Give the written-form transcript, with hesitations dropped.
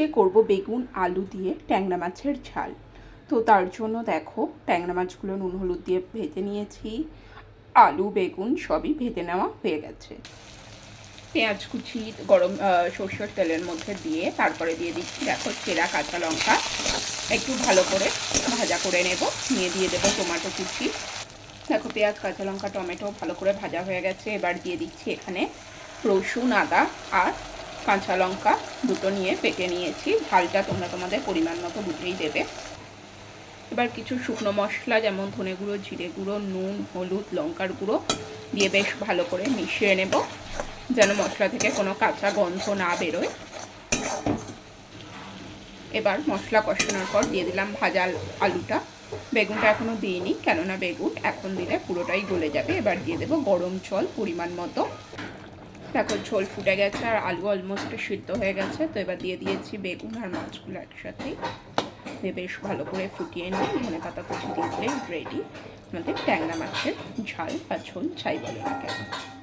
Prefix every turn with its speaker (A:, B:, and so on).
A: আজকে করব বেগুন আলু দিয়ে ট্যাংরা মাছের ঝাল। তো তার জন্য দেখো ট্যাংরা মাছগুলো নুন হলুদ দিয়ে ভেজে নিয়েছি, আলু বেগুন সবই ভেজে নেওয়া হয়ে গেছে। পেঁয়াজ কুচি গরম সরষের তেলের মধ্যে দিয়ে তারপরে দিয়ে দিচ্ছি দেখো চেরা কাঁচা লঙ্কা, একটু ভালো করে ভাজা করে নেব। নিয়ে দিয়ে দেবো টমেটো কুচি। দেখো পেঁয়াজ কাঁচা লঙ্কা টমেটো ভালো করে ভাজা হয়ে গেছে। এবার দিয়ে দিচ্ছি এখানে রসুন আদা আর কাঁচা লঙ্কা দুটো নিয়ে বেটে নিয়েছি। ঝালটা তোমরা তোমাদের পরিমাণ মতো বুঝেই দেবে। এবার কিছু শুকনো মশলা যেমন ধনে গুঁড়ো, জিরে গুঁড়ো, নুন, হলুদ, লঙ্কার গুঁড়ো দিয়ে বেশ ভালো করে মিশিয়ে নেব, যেন মশলা থেকে কোনো কাঁচা গন্ধ না বেরোয়। এবার মশলা কষানোর পর দিয়ে দিলাম ভাজা আলুটা। বেগুনটা এখনও দিইনি, কেননা বেগুন এখন দিলে পুরোটাই গলে যাবে। এবার দিয়ে দেবো গরম জল পরিমাণ মতো। দেখো ঝোল ফুটে গেছে আর আলু অলমোস্ট সিদ্ধ হয়ে গেছে। তো এবার দিয়ে দিয়েছি বেগুন আর মাছগুলো একসাথেই, দিয়ে বেশ ভালো করে ফুটিয়ে নিয়ে ধনে পাতা কুচি দিয়ে রেডি আমাদের ট্যাংরা মাছের ঝাল বা ঝোল, ছাই বলে না কেন।